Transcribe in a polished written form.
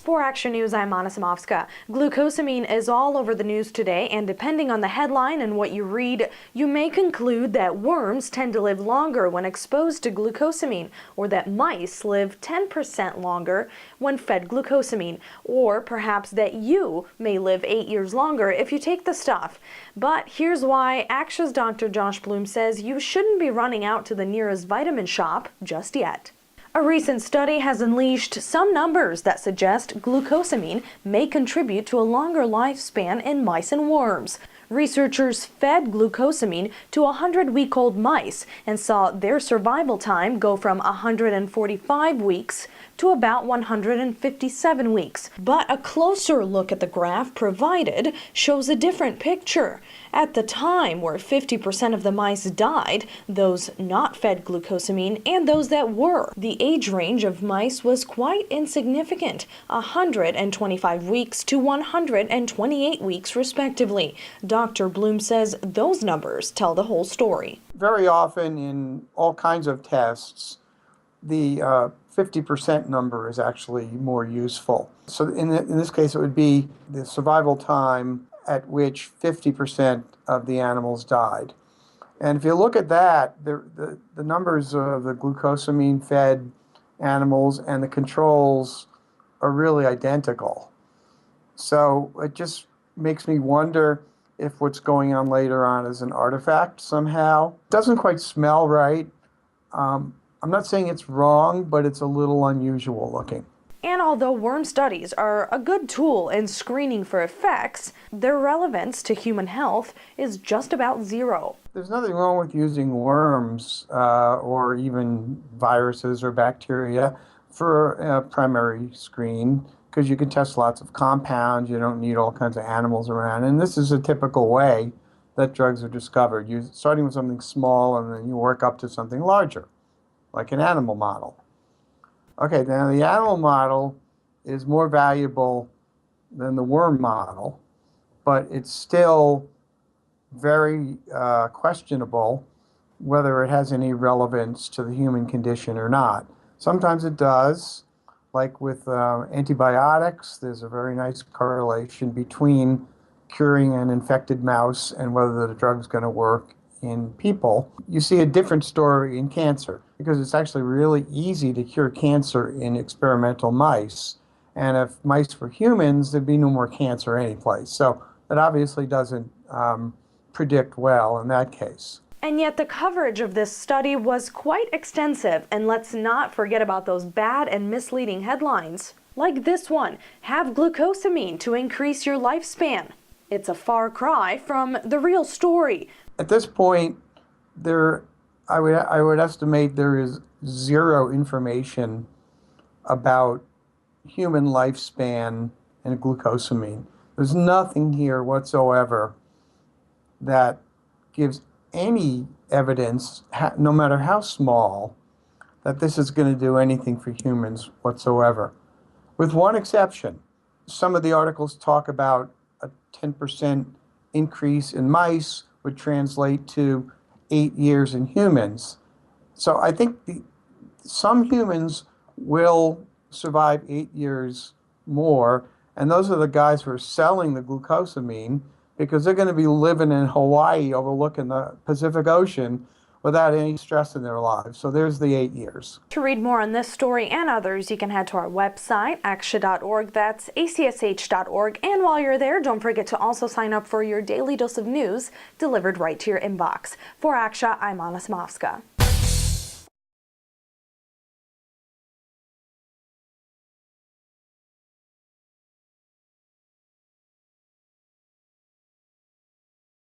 For Action News, I'm Anna Samovska. Glucosamine is all over the news today, and depending on the headline and what you read, you may conclude that worms tend to live longer when exposed to glucosamine, or that mice live 10% longer when fed glucosamine, or perhaps that you may live 8 years longer if you take the stuff. But here's why Action's Dr. Josh Bloom says you shouldn't be running out to the nearest vitamin shop just yet. A recent study has unleashed some numbers that suggest glucosamine may contribute to a longer lifespan in mice and worms. Researchers fed glucosamine to 100-week-old mice and saw their survival time go from 145 weeks to about 157 weeks. But a closer look at the graph provided shows a different picture. At the time where 50% of the mice died, those not fed glucosamine and those that were, the age range of mice was quite insignificant, 125 weeks to 128 weeks respectively. Dr. Bloom says those numbers tell the whole story. Very often in all kinds of tests, the 50% number is actually more useful. So in this case, it would be the survival time at which 50% of the animals died. And if you look at that, the numbers of the glucosamine-fed animals and the controls are really identical. So it just makes me wonder if what's going on later on is an artifact somehow. It doesn't quite smell right. I'm not saying it's wrong, but it's a little unusual looking. And although worm studies are a good tool in screening for effects, their relevance to human health is just about zero. There's nothing wrong with using worms or even viruses or bacteria for a primary screen, because you can test lots of compounds. You don't need all kinds of animals around. And this is a typical way that drugs are discovered. You're starting with something small and then you work up to something larger, like an animal model. Okay, now the animal model is more valuable than the worm model, but it's still very questionable whether it has any relevance to the human condition or not. Sometimes it does, like with antibiotics. There's a very nice correlation between curing an infected mouse and whether the drug's going to work in people. You see a different story in cancer, because it's actually really easy to cure cancer in experimental mice. And if mice were humans, there'd be no more cancer anyplace. So it obviously doesn't predict well in that case. And yet the coverage of this study was quite extensive, and let's not forget about those bad and misleading headlines. Like this one, have glucosamine to increase your lifespan. It's a far cry from the real story. At this point, I would estimate there is zero information about human lifespan and glucosamine. There's nothing here whatsoever that gives any evidence, no matter how small, that this is going to do anything for humans whatsoever. With one exception. Some of the articles talk about a 10% increase in mice would translate to 8 years in humans. So I think some humans will survive 8 years more, and those are the guys who are selling the glucosamine, because they're going to be living in Hawaii overlooking the Pacific Ocean without any stress in their lives. So there's the 8 years. To read more on this story and others, you can head to our website, acsha.org. That's acsh.org. And while you're there, don't forget to also sign up for your daily dose of news delivered right to your inbox. For Aksha, I'm Anna Samovska.